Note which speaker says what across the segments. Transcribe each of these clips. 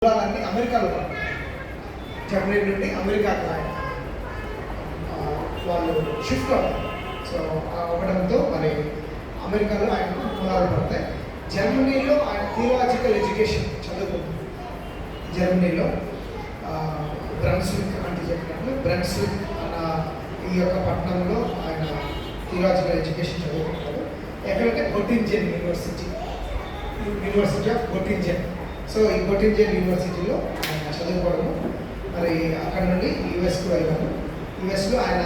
Speaker 1: మూలాలన్నీ అమెరికాలో జర్మనీ నుండి అమెరికాకు వాళ్ళు షిఫ్ట్ అవుతారు. సో అవ్వడంతో మరి అమెరికాలో ఆయనకు మూలాలు పడతాయి. జర్మనీలో ఆయన థియలాజికల్ ఎడ్యుకేషన్ చదువుకుంటుంది. జర్మనీలో బ్రన్స్విక్ అంటే చెప్పినట్లు బ్రన్స్విక్ అన్న ఈ యొక్క పట్టణంలో ఆయన థియలాజికల్ ఎడ్యుకేషన్ చదువుకుంటారు. ఎక్కడంటే గొట్టింజెన్ యూనివర్సిటీ ఆఫ్ గొట్టింజెన్. సో ఈ గొట్టింజెన్ యూనివర్సిటీలో ఆయన చదువుకోవడము, మరి అక్కడ నుండి యుఎస్కి వెళ్ళాము. యుఎస్లో ఆయన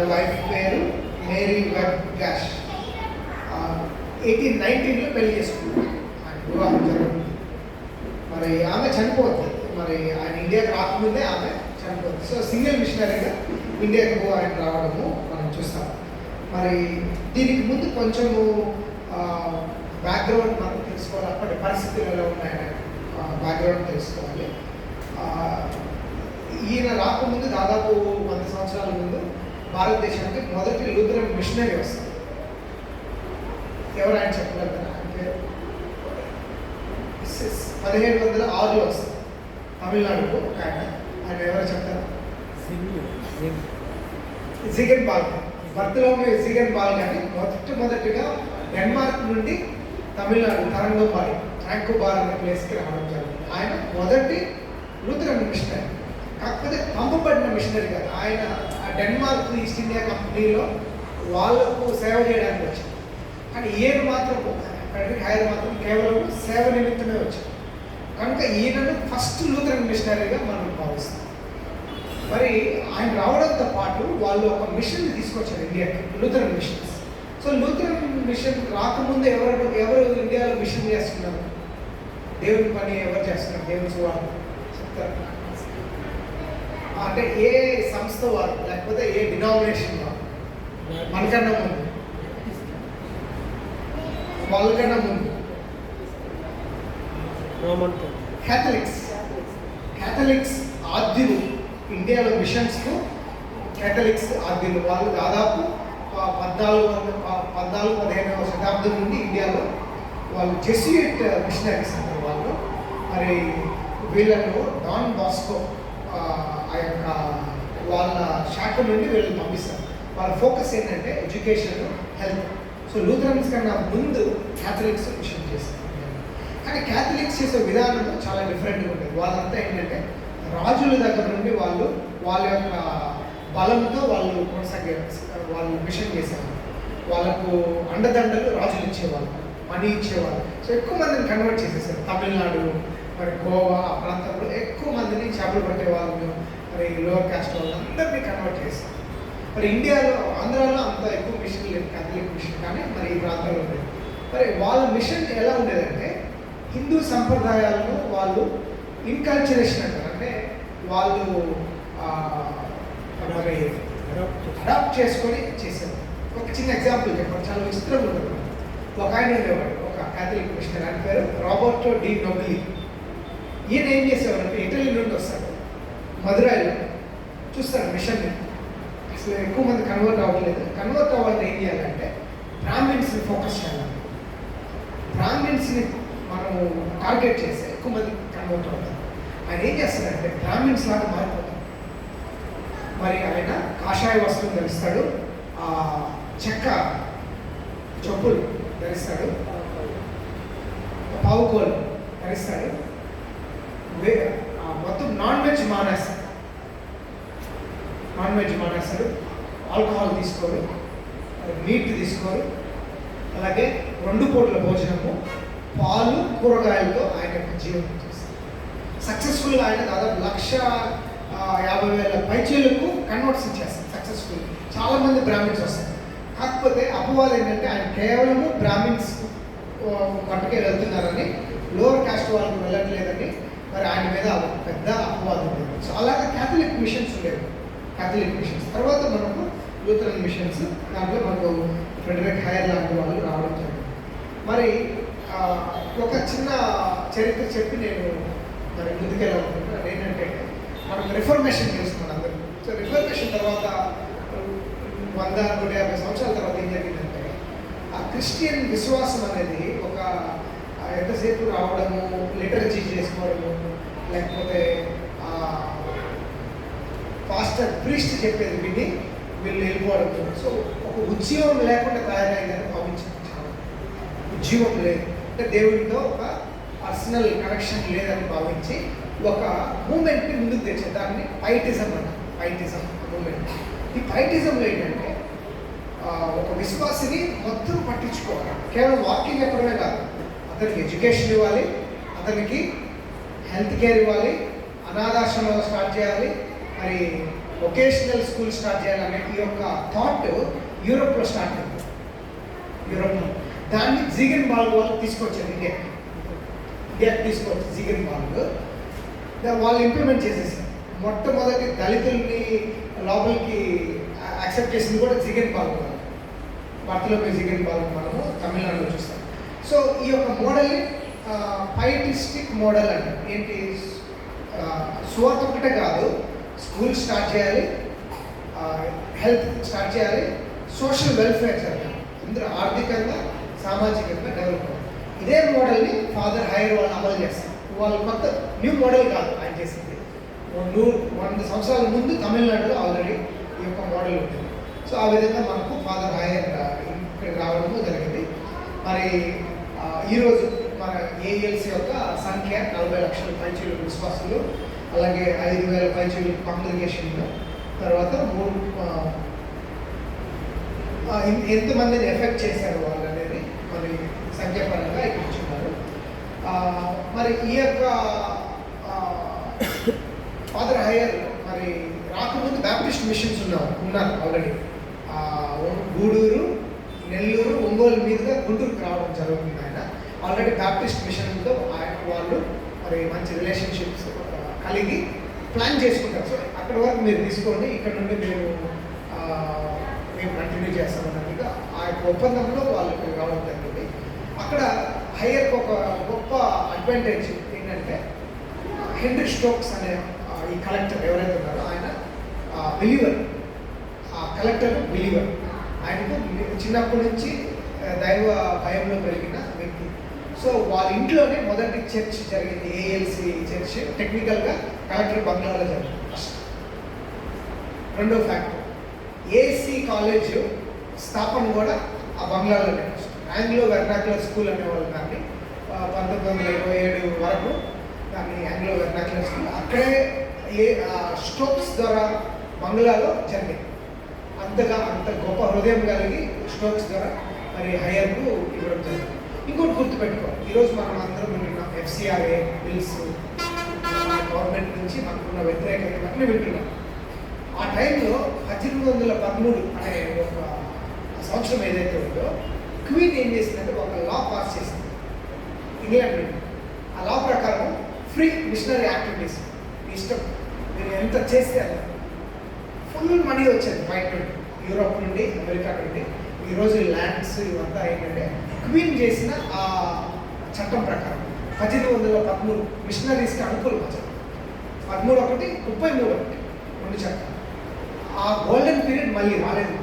Speaker 1: వైఫ్ పేరు మేరీ వెబ్ గ్యాష్ 1819లో పెళ్లి చేసుకున్నారు. ఆయన వివాహం జరుగుతుంది. మరి ఆమె చనిపోతుంది. మరి ఆయన ఇండియాకి రాకముందే ఆమె చనిపోతుంది. సో సింగిల్ మిషనరీగా ఇండియాకు ఆయన రావడము మనం చూస్తాం. మరి దీనికి ముందు కొంచెము బ్యాక్గ్రౌండ్ మనం తెలుసుకోవాలి. అప్పటి పరిస్థితులు ఎలా ఉన్నాయని బ్యాక్గ్రౌండ్ తెలుసుకోవాలి. ఈయన రాకముందు దాదాపు 100 సంవత్సరాల ముందు భారతదేశానికి మొదటి లూథరన్ మిషనరీ వస్తుంది. ఎవరు ఆయన చెప్పగలుగుతారు? ఆయన పేరు 1706లో వస్తుంది తమిళనాడుకు ఒక ఆయన ఎవరో చెప్తారు? జిగన్ బాల్. బర్త్లోనే జిగన్ బాల్ కానీ మొట్టమొదటిగా డెన్మార్క్ నుండి తమిళనాడు తరంగంబాడి ట్రాంకోబార్ అనే ప్లేస్కి రావడం జరిగింది. ఆయన మొదటి లూథరన్ మిషనరీ. కాకపోతే పంపబడిన మిషనరీ కాదు. ఆయన డెన్మార్క్ ఈస్ట్ ఇండియా కంపెనీలో వాళ్ళకు సేవ చేయడానికి వచ్చింది. కానీ ఈయన మాత్రం ఆయన మాత్రం కేవలం సేవ నిమిత్తమే వచ్చింది. కనుక ఈయనను ఫస్ట్ లూథరన్ మిషనరీగా మనం భావిస్తాం. మరి ఆయన రావడంతో పాటు వాళ్ళు ఒక మిషన్ తీసుకొచ్చారు ఇండియాకి, Lutheran missions. So Lutheran mission రాకముందు ఎవరు ఇండియాలో మిషన్ చేస్తున్నారు? దేవుని పని ఎవరు చేస్తున్నారు? దేవుని సువార్త చెప్తారు. అంటే ఏ సంస్థ వారు, లేకపోతే ఏ డినామినేషన్ వారు? మనకన్నా ముందు, వాళ్ళకన్నా ముందు క్యాథలిక్స్ ఆద్యులు ఇండియాలో మిషన్స్కు. క్యాథలిక్స్ ఆద్యులు వాళ్ళు దాదాపు 14-15వ శతాబ్దం నుండి ఇండియాలో వాళ్ళు జెస్యూట్ మిషనరీస్ అంటారు వాళ్ళు. మరి వీళ్ళను డాన్ బాస్కో ఆ యొక్క వాళ్ళ శాఖ నుండి వీళ్ళని పంపిస్తారు. వాళ్ళ ఫోకస్ ఏంటంటే ఎడ్యుకేషన్, హెల్త్. సో లూథరన్స్ కన్నా ముందు క్యాథలిక్స్ మిషన్ చేస్తారు. కానీ క్యాథలిక్స్ చేసే విధానం చాలా డిఫరెంట్గా ఉంటుంది. వాళ్ళంతా ఏంటంటే రాజుల దగ్గర నుండి వాళ్ళ యొక్క బలంతో వాళ్ళు వాళ్ళు మిషన్ చేసేవాళ్ళు. వాళ్ళకు అండదండలు రాజులు ఇచ్చేవాళ్ళు, మనీ ఇచ్చేవాళ్ళు. సో ఎక్కువ మందిని కన్వర్ట్ చేసేసారు. తమిళనాడు, మరి గోవా ఆ ప్రాంతంలో ఎక్కువ మందిని చేపలు పట్టే వాళ్ళను, మరి లోవర్ క్యాస్ట్ వాళ్ళందరినీ కన్వర్ట్ చేస్తారు. మరి ఇండియాలో, ఆంధ్రాలో అంత ఎక్కువ మిషన్ లేదు, క్యాథలిక్ మిషన్. కానీ మరి ఈ ప్రాంతంలో ఉండేది. మరి వాళ్ళ మిషన్ ఎలా ఉండేదంటే హిందూ సంప్రదాయాలను వాళ్ళు ఇన్కల్చరేషన్ అంటారు. అంటే వాళ్ళు మరి అడాప్ట్ చేసుకొని చేసేవారు. ఒక చిన్న ఎగ్జాంపుల్ చెప్పండి, చాలా విచిత్రంగా ఉంటుంది. ఒక ఆయన ఉండేవాడు, ఒక క్యాథలిక్ మిషనరీ. ఆయన పేరు రాబర్టో డి నొబిలి. ఈయన ఏం చేసేవారంటే ఇటలీ నుండి వస్తాడు, మదురైలో చూస్తాడు మిషన్ని. అసలు ఎక్కువ మంది కన్వర్ట్ అవ్వట్లేదు. కన్వర్ట్ అవ్వాలని ఏం చేయాలంటే బ్రాహ్మిన్స్ని ఫోకస్ చేయాలి. బ్రాహ్మిన్స్ని మనము టార్గెట్ చేస్తే ఎక్కువ మంది కన్వర్ట్ అవుతారు. ఆయన ఏం చేస్తాడంటే బ్రాహ్మిన్స్ లాగా మారిపోతాడు. మరి ఆయన కాషాయ వస్త్రం ధరిస్తాడు, చెక్క చెప్పులు ధరిస్తాడు, పావుకోలు ధరిస్తాడు. మొత్తం నాన్ వెజ్ మానేస్తాడు. ఆల్కహాల్ తీసుకోరు, మీట్ తీసుకోరు. అలాగే 2 పూటల భోజనము, పాలు, కూరగాయలతో ఆయన యొక్క జీవనం చేస్తారు. సక్సెస్ఫుల్గా ఆయన దాదాపు 1,50,000 పైచీలకు కన్వర్ట్స్ చేస్తారు సక్సెస్ఫుల్. చాలామంది బ్రాహ్మిన్స్ వస్తారు. కాకపోతే అపవాదం ఏంటంటే ఆయన కేవలము బ్రాహ్మిన్స్ మట్టుకే వెళ్తున్నారని, లోవర్ కాస్ట్ వాళ్ళకి వెళ్ళట్లేదని మరి ఆయన మీద పెద్ద అపవాదం ఉండేది. సో అలాగే క్యాథలిక్ మిషన్స్ ఉండేవి. క్యాథలిక్ మిషన్స్ తర్వాత మనకు లూథరన్ మిషన్స్. దాంట్లో మనకు ఫ్రెడరిక్ హైర్ లాంటి వాళ్ళు రావడం జరిగింది. మరి ఒక చిన్న చరిత్ర చెప్పి నేను మరి ముందుకెళ్ళాలనుకుంటున్నాను. ఏంటంటే మనకు రిఫర్మేషన్ తెలుసుకున్నాం అందరూ. సో రిఫర్మేషన్ తర్వాత 100-150 సంవత్సరాల తర్వాత ఏం జరిగిందంటే ఆ క్రిస్టియన్ విశ్వాసం అనేది ఒక ఎంతసేపు రావడము, లిటరసీ చేసుకోవడము, లేకపోతే పాస్టర్ ప్రీస్ట్ చెప్పేది విని వీళ్ళు వెళ్ళిపోవడము. సో ఒక ఉద్యోగం లేకుండా తయారైందని భావించాను. ఉద్యోగం లేదు అంటే దేవుడితో ఒక పర్సనల్ కనెక్షన్ లేదని భావించి ఒక మూమెంట్ని ముందుకు తెచ్చే దాన్ని పైటిజం అన్న పైటిజం మూమెంట్. ఈ పైటిజంలో ఏంటంటే ఒక విశ్వాసిని మొత్తం పట్టించుకోవాలి. కేవలం వాకింగ్ ఎక్కడమే కాదు, అతనికి ఎడ్యుకేషన్ ఇవ్వాలి, అతనికి హెల్త్ కేర్ ఇవ్వాలి, అనాథాశ్రమాలు స్టార్ట్ చేయాలి, మరి వొకేషనల్ స్కూల్ స్టార్ట్ చేయాలనే ఈ యొక్క థాట్ యూరోప్లో స్టార్ట్ అయింది. యూరోప్లో దాన్ని జీగన్ బాల్ వాళ్ళు తీసుకొచ్చారు ఇండియాకి తీసుకొచ్చి జీగన్ బాల్ వాళ్ళు ఇంప్లిమెంట్ చేసేసారు. మొట్టమొదటి దళితుల్ని లోపలికి యాక్సెప్ట్ చేసింది కూడా జీగన్ బాల్. వార్తలోకి జీగన్ బాల్ మనము తమిళనాడులో చూస్తాం. సో ఈ యొక్క మోడల్ని పైటిస్టిక్ మోడల్ అంటే ఏంటి, సువార్త ఒకటే కాదు, స్కూల్ స్టార్ట్ చేయాలి, హెల్త్ స్టార్ట్ చేయాలి, సోషల్ వెల్ఫేర్ జరగాలి, అందరూ ఆర్థికంగా సామాజికంగా డెవలప్ అవ్వాలి. ఇదే మోడల్ని ఫాదర్ హైయర్ వాళ్ళు అమలు చేస్తారు. వాళ్ళు కొత్త న్యూ మోడల్ కాదు ఆయన చేసింది. 100 సంవత్సరాల ముందు తమిళనాడులో ఆల్రెడీ ఈ యొక్క మోడల్ ఉంటుంది. సో ఆ విధంగా మనకు ఫాదర్ హైయర్ ఇక్కడికి రావడము జరిగింది. మరి ఈరోజు మన ఏఎల్సి యొక్క సంఖ్య 40 లక్షల పైచీలు విశ్వాసులు, అలాగే 5,000 పైచీలు కాంగ్రిగేషన్లు, తర్వాత ఎంతమందిని ఎఫెక్ట్ చేశారు వాళ్ళు అనేది మరి సంఖ్యాపరంగా ఇక్కడ ఇచ్చున్నారు. మరి ఈ యొక్క ఫాదర్ హైయర్ మరి రాకముందు బ్యాప్టిస్ట్ మిషన్స్ ఉన్నారు ఆల్రెడీ. గూడూరు, నెల్లూరు, ఒంగోలు మీదుగా గుంటూరుకు రావడం జరుగుతుంది. ఆయన ఆల్రెడీ బ్యాప్టిస్ట్ మిషన్తో వాళ్ళు మరి మంచి రిలేషన్షిప్స్ కలిగి ప్లాన్ చేసుకుంటారు. సో అక్కడి వరకు మీరు తీసుకోండి, ఇక్కడ నుండి మేము కంటిన్యూ చేస్తామన్నట్టుగా ఆ యొక్క ఒప్పందంలో వాళ్ళకి రావడం జరిగింది. అక్కడ హైయర్కి ఒక గొప్ప అడ్వాంటేజ్ ఏంటంటే హెన్రీ స్టోక్స్ అనే ఈ కలెక్టర్ ఎవరైతే ఉన్నారో ఆయన బిలీవర్, ఆ కలెక్టర్ బిలీవర్. ఆయనకు చిన్నప్పటి నుంచి దైవ భయంలో పెరిగిన వ్యక్తి. సో వాళ్ళ ఇంట్లోనే మొదటి చర్చ్ జరిగింది, ఏఎల్సి చర్చ్. టెక్నికల్గా కలెక్టర్ బంగ్లాలో జరిగింది ఫస్ట్. రెండో ఫ్యాక్టర్, ఏసీ కాలేజ్ స్థాపన కూడా ఆ బంగ్లాలోనే. ఆంగ్లో వెర్నాక్యులర్ స్కూల్ అనేవాళ్ళు దాన్ని 1927 వరకు దాన్ని ఆంగ్లో వెర్నాక్యులర్ స్కూల్ అక్కడే స్టోక్స్ ద్వారా బంగ్లాలో జరిగింది. అంత గొప్ప హృదయం కలిగి స్టోక్స్ ద్వారా మరి హైయర్కు ఇవ్వడం జరిగింది. ఇంకోటి గుర్తుపెట్టుకోవాలి, ఈరోజు మనం అందరం వింటున్నాం FCRA బిల్స్, గవర్నమెంట్ నుంచి మనకున్న వ్యతిరేకత అన్నీ వింటున్నాం. ఆ టైంలో 1813 అనే ఒక సంవత్సరం ఏదైతే ఉందో క్వీన్ ఏం చేసిందంటే ఒక లా పాస్ చేసింది ఇంగ్లాండ్ నుండి. ఆ లా ప్రకారం ఫ్రీ మిషనరీ యాక్టివిటీస్ ఇష్టం మీరు ఎంత చేస్తే అలా ఫుల్ మనీ వచ్చేది బయట నుండి, యూరోప్ నుండి, అమెరికా నుండి. ఈరోజు ల్యాండ్స్ ఇవంతా ఏంటంటే క్వీన్ చేసిన ఆ చట్టం ప్రకారం 1813 మిషనరీస్కి అనుకూలం చట్టం. 13 ఒకటి 33 ఒకటి 2 చట్టం. ఆ గోల్డెన్ పీరియడ్ మళ్ళీ రాలేదు,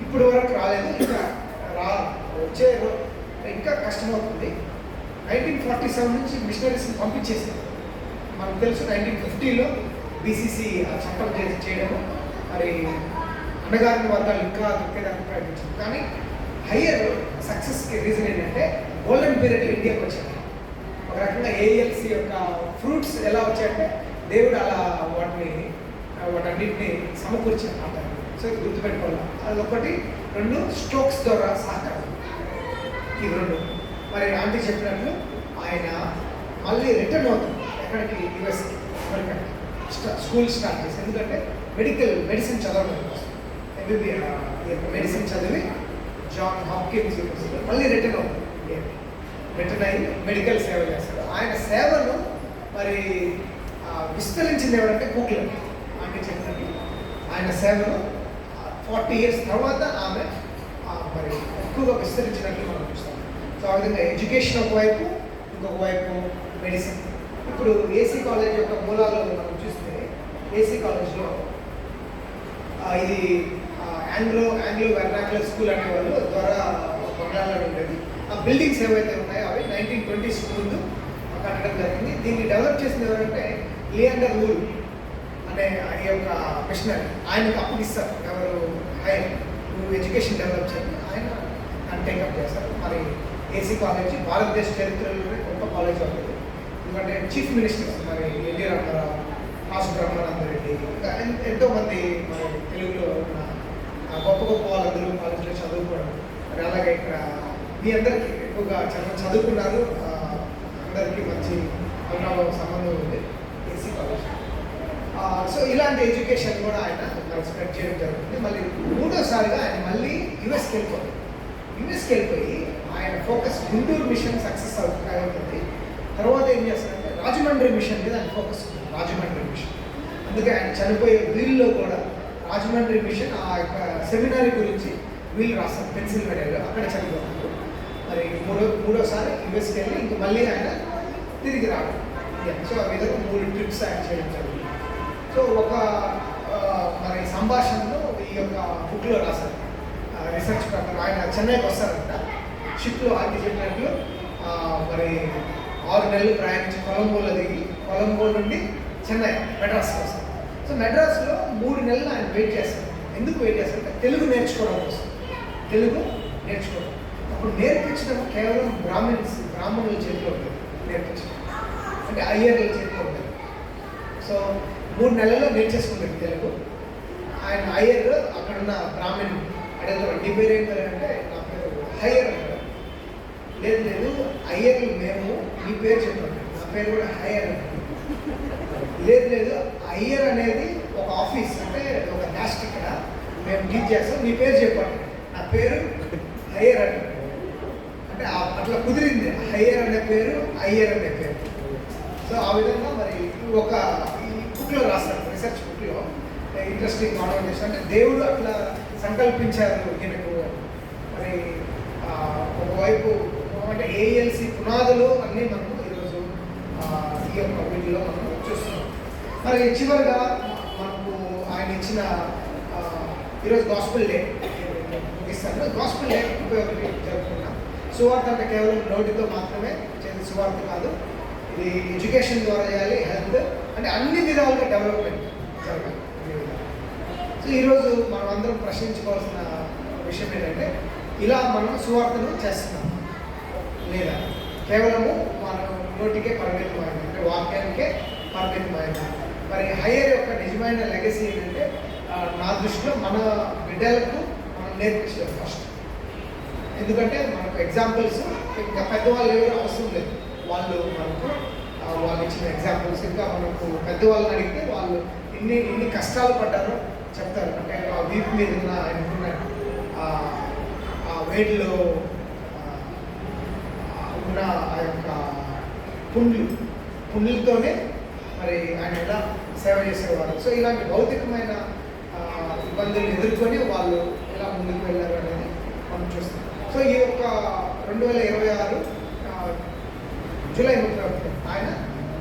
Speaker 1: ఇప్పుడు వరకు రాలేదు, ఇంకా వచ్చే ఇంకా కష్టమవుతుంది. 1947 నుంచి మిషనరీస్ని పంపించేసారు. మనకు తెలుసు 1950లో బీసీసీ చట్టం చేయడము, మరి అన్నగారిన వర్గాలు ఇంకా దొరికేదానికి ప్రయత్నించారు. కానీ హయ్యర్ సక్సెస్కి రీజన్ ఏంటంటే గోల్డెన్ పీరియడ్ ఇండియాకి వచ్చాయి. ఒక రకంగా ఏఎల్సి యొక్క ఫ్రూట్స్ ఎలా వచ్చాయంటే దేవుడు అలా వాటన్నిటిని సమకూర్చారు అంటారు. సో ఇది గుర్తుపెట్టుకోవాలి. అది ఒకటి. 2 స్టోక్స్ ద్వారా సహకారం. ఈ 2 మరి ఆంటీ చెప్పినట్లు ఆయన మళ్ళీ రిటర్న్ అవుతుంది ఎక్కడికి, యుఎస్కి, అమెరికాకి. స్కూల్ స్టార్ట్ చేసి, ఎందుకంటే మెడిసిన్ చదవడం మెడిసిన్ చదివి జాన్ హాప్కిన్స్ యూనివర్సిటీలో మళ్ళీ రిటర్న్ అవుతుంది. రిటర్న్ అయ్యి మెడికల్ సేవ చేస్తాడు. ఆయన సేవను మరి విస్తరించింది ఎవరంటే గూగుల్. ఆంటీ చెప్పినట్టు ఆయన సేవను 40 years తర్వాత ఆమె మరి ఎక్కువగా విస్తరించినట్లు మనం చూస్తాం. సో ఆ విధంగా ఎడ్యుకేషన్ ఒకవైపు, ఇంకొక వైపు మెడిసిన్. ఇప్పుడు ఏసీ కాలేజ్ యొక్క మూలాలు మనం చూస్తే ఏసీ కాలేజ్లో ఇది ఆంగ్లో వెర్నాక్యులర్ స్కూల్ అనేవాళ్ళు ద్వారా బంగ్లాలో ఉండేది. ఆ బిల్డింగ్స్ ఏవైతే ఉన్నాయో అవి 1920 1920s ముందు కట్టడం జరిగింది. దీన్ని డెవలప్ చేసింది ఎవరంటే లియాండర్ వూల్ అనే ఈ యొక్క మిషనరీ. ఆయనకు అప్పగిస్తారు ఎవరు, ఆయన నువ్వు ఎడ్యుకేషన్ డెవలప్ చేయండి, ఆయన అని టేకప్ చేస్తారు. మరి ఏసీ కాలేజ్ భారతదేశ చరిత్రలోనే గొప్ప కాలేజ్ అవుతుంది. ఎందుకంటే చీఫ్ మినిస్టర్స్ మరి ఎన్టీ రామారావు, కాసు బ్రహ్మానంద రెడ్డి, ఇంకా ఎంతోమంది మరి తెలుగులో ఉన్న గొప్ప గొప్ప వాళ్ళందరూ కాలేజీలో చదువుకోవడం. మరి అలాగే ఇక్కడ మీ అందరికీ ఎక్కువగా చదువుకున్నారు, అందరికీ మంచి అభినవ సంబంధం ఉంది ఏసీ కాలేజ్. సో ఇలాంటి ఎడ్యుకేషన్ కూడా ఆయన మరి స్ప్రెడ్ చేయడం జరుగుతుంది. మళ్ళీ మూడోసారిగా ఆయన మళ్ళీ యుఎస్కి వెళ్ళిపోయి ఆయన ఫోకస్ గుంటూరు మిషన్ సక్సెస్ అవుతుంది. తర్వాత ఏం చేస్తారంటే రాజమండ్రి మిషన్ మీద ఆయన ఫోకస్ ఉంది, రాజమండ్రి మిషన్. అందుకే ఆయన చనిపోయే వీల్లో కూడా రాజమండ్రి మిషన్ ఆ యొక్క సెమినారీ గురించి వీళ్ళు రాస్తారు పెన్సిల్వేనియాలో, అక్కడ చనిపోతారు. మరి మూడోసారి యుఎస్కి వెళ్ళి ఇంక మళ్ళీ ఆయన తిరిగి రావడం. సో ఆ విధంగా 3 ట్రిప్స్ ఆయన చేయడం జరుగుతుంది. సో ఒక మరి సంభాషణలో ఈ యొక్క బుక్లో రాశారు రీసెర్చ్ ప్రకారం. ఆయన చెన్నైకి వస్తారంట షిప్లో, ఆంటీ చెప్పినట్లు మరి 6 నెలలు ప్రయాణించి కొలంబోలో దిగి కొలంబో నుండి చెన్నై మెడ్రాస్కి వస్తారు. సో మెడ్రాస్లో 3 నెలలు ఆయన వెయిట్ చేస్తారు. ఎందుకు వెయిట్ చేస్తారంటే తెలుగు నేర్చుకోవడం కోసం, తెలుగు నేర్చుకోవడం. అప్పుడు నేర్పించడం కేవలం బ్రాహ్మణుల చేతిలో ఉంటుంది, నేర్పించడం అంటే అయ్యర్ల చేతిలో ఉంటుంది. సో 3 నెలల్లో నేర్చేసుకుంటాడు తెలుగు. ఆయన అయ్యర్ అక్కడున్న బ్రాహ్మణుడు అడుగుతాడు, నీ పేరు ఏం పేరు అంటే నా పేరు హయ్యర్ అంటాడు. లేదు అయ్యర్లు మేము, నీ పేరు చెప్పండి, నా పేరు కూడా హయ్యర్ అంటాడు. లేదు అయ్యర్ అనేది ఒక ఆఫీస్, అంటే ఒక క్యాస్ట్, ఇక్కడ మేము టీచ్ చేస్తాం, నీ పేరు చెప్పండి, నా పేరు హయ్యర్ అంటాడు. అంటే అట్లా కుదిరింది, హయ్యర్ అనే పేరు అయ్యర్ అనే పేరు. సో ఆ విధంగా మరి ఒక బుక్లో రాస్తారు, రీసెర్చ్ బుక్లో ఇంట్రెస్టింగ్ కాన్వర్జేషన్. అంటే దేవుడు అట్లా సంకల్పించారు ఈయనకు. మరి ఒకవైపు అంటే ఏఎల్సి పునాదులు అన్నీ మనము ఈరోజు ఈ యొక్క వీడియోలో మనం చూస్తున్నాం. మరి చివరిగా మనకు ఆయన ఇచ్చిన ఈరోజు గాస్పెల్ డే ముగిస్తాను. గాస్పెల్ డే 31 జరుపుకున్నాం. సువార్త అంటే కేవలం నోటితో మాత్రమే చేసే సువార్త కాదు, ఇది ఎడ్యుకేషన్ ద్వారా చేయాలి, హెల్త్ అంటే అన్ని విధాలుగా డెవలప్మెంట్ జరగాలి. సో ఈరోజు మనం అందరం ప్రశ్నించుకోవాల్సిన విషయం ఏంటంటే, ఇలా మనం సువార్తను చేస్తున్నాం లేదా కేవలము మన నోటికే పరిమితమైన, అంటే వాక్యానికే పరిమితమైన. మరి హయ్యర్ యొక్క నిజమైన లెగసీ ఏంటంటే నా దృష్టిలో మన బిడ్డలకు మనం నేర్పించలేదు ఫస్ట్. ఎందుకంటే మనకు ఎగ్జాంపుల్స్ ఇంకా పెద్దవాళ్ళు ఎవరు అవసరం లేదు, వాళ్ళు మనకు వాళ్ళు ఇచ్చిన ఎగ్జాంపుల్స్. ఇంకా మనకు పెద్దవాళ్ళని అడిగితే వాళ్ళు ఎన్ని కష్టాలు పడ్డారో చెప్తారు. అంటే ఆ వీపు మీద ఉన్న ఆయనకున్న ఆ వేడిలో ఉన్న ఆ యొక్క పుండ్లతోనే మరి ఆయన ఎలా సేవ చేసేవారు. సో ఇలాంటి భౌతికమైన ఇబ్బందులు ఎదుర్కొని వాళ్ళు ఎలా ముందుకు వెళ్ళారు అనేది మనం చూస్తాం. సో ఈ యొక్క 2026 జూలై 31 ఆయన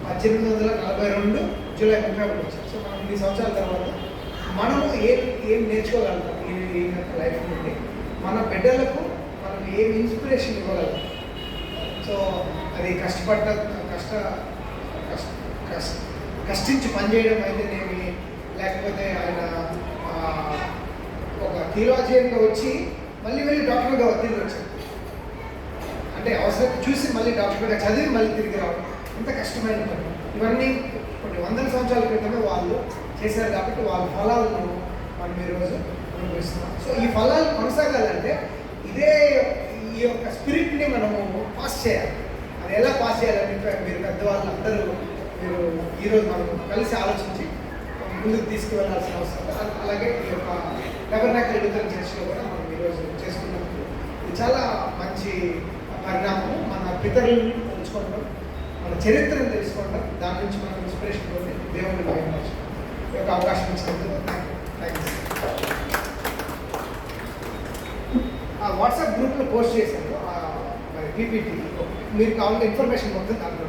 Speaker 1: 1842 జూలై 31 వచ్చారు. సో మనం 3 సంవత్సరాల తర్వాత మనము ఏం నేర్చుకోగలుగుతాం ఈ లైఫ్ నుండి, మన బిడ్డలకు మనం ఏం ఇన్స్పిరేషన్ ఇవ్వగలుగుతాం. సో అది కష్టించి పనిచేయడం అయితేనేమి, లేకపోతే ఆయన ఒక థియాలజియన్గా వచ్చి మళ్ళీ డాక్టర్గా తిరిగి వచ్చారు. అంటే అవసరం చూసి మళ్ళీ డాక్టర్గా చదివి మళ్ళీ తిరిగి రావడం ఎంత కష్టమైన పని. ఇవన్నీ కొన్ని వందల సంవత్సరాల క్రితమే వాళ్ళు చేశారు కాబట్టి వాళ్ళ ఫలాలను మనం ఈరోజు అనుభవిస్తున్నాం. సో ఈ ఫలాలు కొనసాగాలంటే ఈ యొక్క స్పిరిట్ని మనము పాస్ చేయాలి. అది ఎలా పాస్ చేయాలని మీరు పెద్దవాళ్ళు అందరూ మీరు ఈరోజు మనం కలిసి ఆలోచించి ముందుకు తీసుకువెళ్ళాల్సిన అవసరం. అలాగే ఈ యొక్క టబర్నాకల్ లూథరన్ చర్చ్లో కూడా మనం ఈరోజు చేసుకున్నప్పుడు ఇది చాలా మంచి పరిణామము. మన పితరులను తెలుసుకోవడం, మన చరిత్రను తెలుసుకోవడం, దాని నుంచి మనం ఇన్స్పిరేషన్ పొంది దేవుడిని బయటపరచడం ఈ యొక్క అవకాశం ఇచ్చినందుకు థ్యాంక్స్. వాట్సాప్ గ్రూప్లో పోస్ట్ చేశాను మరి పీపీటీ, మీరు కావాలంటే ఇన్ఫర్మేషన్ మొత్తం దాంట్లో